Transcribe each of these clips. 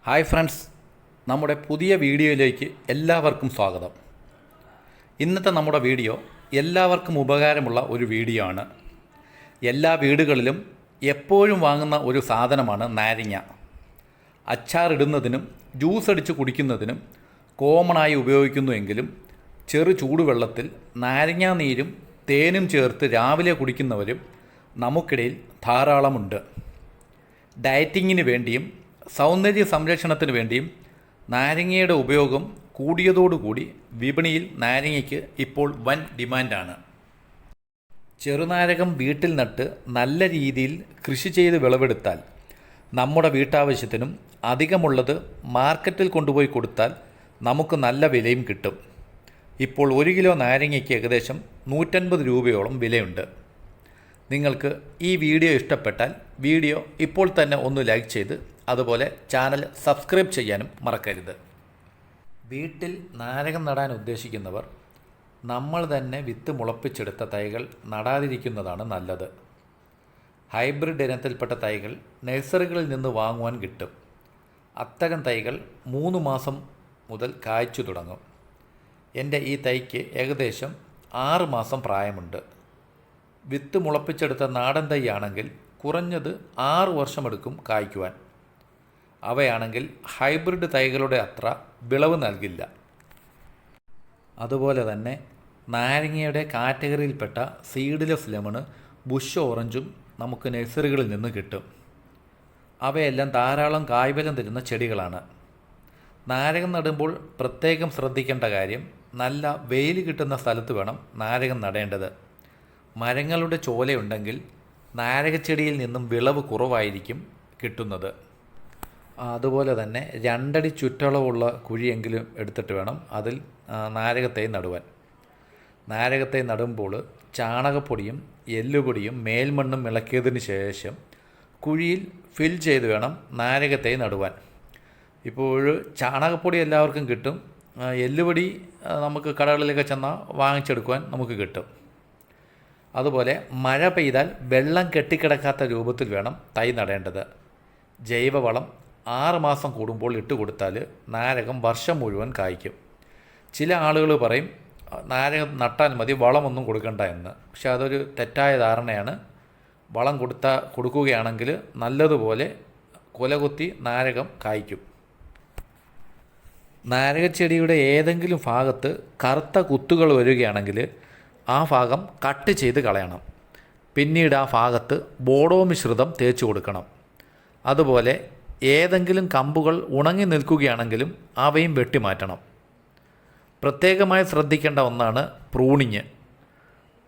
Hi friends, നമ്മുടെ പുതിയ വീഡിയോയിലേക്ക് എല്ലാവർക്കും സ്വാഗതം. ഇന്നത്തെ നമ്മുടെ വീഡിയോ എല്ലാവർക്കും ഉപകാരമുള്ള ഒരു വീഡിയോ ആണ്. എല്ലാ വീടുകളിലും എപ്പോഴും വാങ്ങുന്ന ഒരു സാധനമാണ് നാരങ്ങ. അച്ചാറിടുന്നതിനും ജ്യൂസ് അടിച്ച് കുടിക്കുന്നതിനും കോമണായി ഉപയോഗിക്കുന്നുവെങ്കിലും ചെറു ചൂടുവെള്ളത്തിൽ നാരങ്ങാ നീരും തേനും ചേർത്ത് രാവിലെ കുടിക്കുന്നവരും നമുക്കിടയിൽ ധാരാളമുണ്ട്. ഡയറ്റിങ്ങിന് വേണ്ടിയും സൗന്ദര്യ സംരക്ഷണത്തിന് വേണ്ടിയും നാരങ്ങയുടെ ഉപയോഗം കൂടിയതോടുകൂടി വിപണിയിൽ നാരങ്ങയ്ക്ക് ഇപ്പോൾ വൻ ഡിമാൻഡാണ്. ചെറുനാരകം വീട്ടിൽ നട്ട് നല്ല രീതിയിൽ കൃഷി ചെയ്ത് വിളവെടുത്താൽ നമ്മുടെ വീട്ടാവശ്യത്തിനും അധികമുള്ളത് മാർക്കറ്റിൽ കൊണ്ടുപോയി കൊടുത്താൽ നമുക്ക് നല്ല വിലയും കിട്ടും. ഇപ്പോൾ 1 കിലോ നാരങ്ങയ്ക്ക് ഏകദേശം 150 രൂപയോളം വിലയുണ്ട്. നിങ്ങൾക്ക് ഈ വീഡിയോ ഇഷ്ടപ്പെട്ടാൽ വീഡിയോ ഇപ്പോൾ തന്നെ ഒന്ന് ലൈക്ക് ചെയ്ത് അതുപോലെ ചാനൽ സബ്സ്ക്രൈബ് ചെയ്യാനും മറക്കരുത്. വീട്ടിൽ നാരകം നടാൻ ഉദ്ദേശിക്കുന്നവർ നമ്മൾ തന്നെ വിത്ത് മുളപ്പിച്ചെടുത്ത തൈകൾ നടാതിരിക്കുന്നതാണ് നല്ലത്. ഹൈബ്രിഡ് ഇനത്തിൽപ്പെട്ട തൈകൾ നഴ്സറികളിൽ നിന്ന് വാങ്ങുവാൻ കിട്ടും. അത്തരം തൈകൾ 3 മാസം മുതൽ കായ്ച്ചു തുടങ്ങും. എൻ്റെ ഈ തൈക്ക് ഏകദേശം 6 മാസം പ്രായമുണ്ട്. വിത്ത് മുളപ്പിച്ചെടുത്ത നാടൻ തൈയാണെങ്കിൽ കുറഞ്ഞത് 6 വർഷമെടുക്കും കായ്ക്കുവാൻ. അവയാണെങ്കിൽ ഹൈബ്രിഡ് തൈകളുടെ അത്ര വിളവ് നൽകില്ല. അതുപോലെ തന്നെ നാരങ്ങയുടെ കാറ്റഗറിയിൽപ്പെട്ട സീഡ്ലെസ് ലെമണ്, ബുഷ് ഓറഞ്ചും നമുക്ക് നഴ്സറികളിൽ നിന്ന് കിട്ടും. അവയെല്ലാം ധാരാളം കായ്ഫലം തരുന്ന ചെടികളാണ്. നാരകം നടുമ്പോൾ പ്രത്യേകം ശ്രദ്ധിക്കേണ്ട കാര്യം, നല്ല വെയിൽ കിട്ടുന്ന സ്ഥലത്ത് വേണം നാരകം നടേണ്ടത്. മരങ്ങളുടെ ചോലയുണ്ടെങ്കിൽ നാരകച്ചെടിയിൽ നിന്നും വിളവ് കുറവായിരിക്കും കിട്ടുന്നത്. അതുപോലെ തന്നെ 2 അടി ചുറ്റളവുള്ള കുഴിയെങ്കിലും എടുത്തിട്ട് വേണം അതിൽ നാരകത്തൈ നടുവാൻ. നാരകത്തൈ നടുമ്പോൾ ചാണകപ്പൊടിയും എല്ലുപൊടിയും മേൽമണ്ണും ഇളക്കിയതിന് ശേഷം കുഴിയിൽ ഫിൽ ചെയ്ത് വേണം നാരകത്തൈ നടുവാൻ. ഇപ്പോൾ ചാണകപ്പൊടി എല്ലാവർക്കും കിട്ടും, എല്ലുപൊടി നമുക്ക് കടകളിലൊക്കെ ചെന്നാൽ വാങ്ങിച്ചെടുക്കുവാൻ നമുക്ക് കിട്ടും. അതുപോലെ മഴ പെയ്താൽ വെള്ളം കെട്ടിക്കിടക്കാത്ത രൂപത്തിൽ വേണം തൈ നടേണ്ടത്. ജൈവവളം 6 മാസം കൂടുമ്പോൾ ഇട്ട് കൊടുത്താൽ നാരകം വർഷം മുഴുവൻ കായ്ക്കും. ചില ആളുകൾ പറയും നാരകം നട്ടാൽ മതി, വളമൊന്നും കൊടുക്കണ്ട എന്ന്. പക്ഷെ അതൊരു തെറ്റായ ധാരണയാണ്. വളം കൊടുക്കുകയാണെങ്കിൽ നല്ലതുപോലെ കൊലകുത്തി നാരകം കായ്ക്കും. നാരകച്ചെടിയുടെ ഏതെങ്കിലും ഭാഗത്ത് കറുത്ത കുത്തുകൾ വരികയാണെങ്കിൽ ആ ഭാഗം കട്ട് ചെയ്ത് കളയണം. പിന്നീട് ആ ഭാഗത്ത് ബോഡോ മിശ്രിതം തേച്ച് കൊടുക്കണം. അതുപോലെ ഏതെങ്കിലും കമ്പുകൾ ഉണങ്ങി നിൽക്കുകയാണെങ്കിലും അവയും വെട്ടിമാറ്റണം. പ്രത്യേകമായി ശ്രദ്ധിക്കേണ്ട ഒന്നാണ് പ്രൂണിങ്.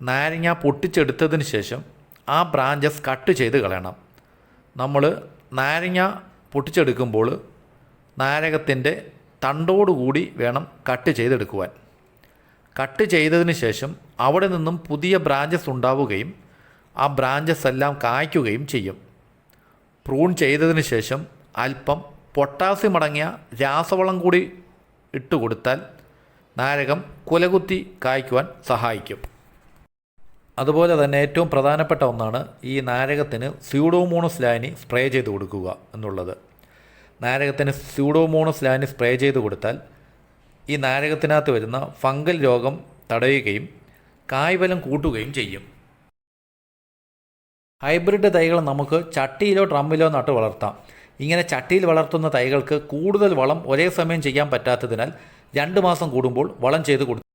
നാരങ്ങ പൊട്ടിച്ചെടുത്തതിന് ശേഷം ആ ബ്രാഞ്ചസ് കട്ട് ചെയ്ത് കളയണം. നമ്മൾ നാരങ്ങ പൊട്ടിച്ചെടുക്കുമ്പോൾ നാരകത്തിൻ്റെ തണ്ടോടുകൂടി വേണം കട്ട് ചെയ്തെടുക്കുവാൻ. കട്ട് ചെയ്തതിന് ശേഷം അവിടെ നിന്നും പുതിയ ബ്രാഞ്ചസ് ഉണ്ടാവുകയും ആ ബ്രാഞ്ചസ് എല്ലാം കായ്ക്കുകയും ചെയ്യും. പ്രൂൺ ചെയ്തതിന് ശേഷം അല്പം പൊട്ടാസ്യം അടങ്ങിയ രാസവളം കൂടി ഇട്ട് കൊടുത്താൽ നാരകം കുലകുത്തി കായ്ക്കുവാൻ സഹായിക്കും. അതുപോലെ തന്നെ ഏറ്റവും പ്രധാനപ്പെട്ട ഒന്നാണ് ഈ നാരകത്തിന് സ്യൂഡോമോണസ് ലായനി സ്പ്രേ ചെയ്ത് കൊടുക്കുക എന്നുള്ളത്. നാരകത്തിന് സ്യൂഡോമോണസ് ലായനി സ്പ്രേ ചെയ്ത് കൊടുത്താൽ ഈ നാരകത്തിനകത്ത് വരുന്ന ഫംഗൽ രോഗം തടയുകയും കായ്ഫലം കൂട്ടുകയും ചെയ്യും. ഹൈബ്രിഡ് തൈകൾ നമുക്ക് ചട്ടിയിലോ ഡ്രമ്മിലോ നട്ട് വളർത്താം. ഇങ്ങനെ ചട്ടിയിൽ വളർത്തുന്ന തൈകൾക്ക് കൂടുതൽ വളം ഒരേ സമയം ചെയ്യാൻ പറ്റാത്തതിനാൽ 2 മാസം കൂടുമ്പോൾ വളം ചെയ്ത് കൊടുക്കും.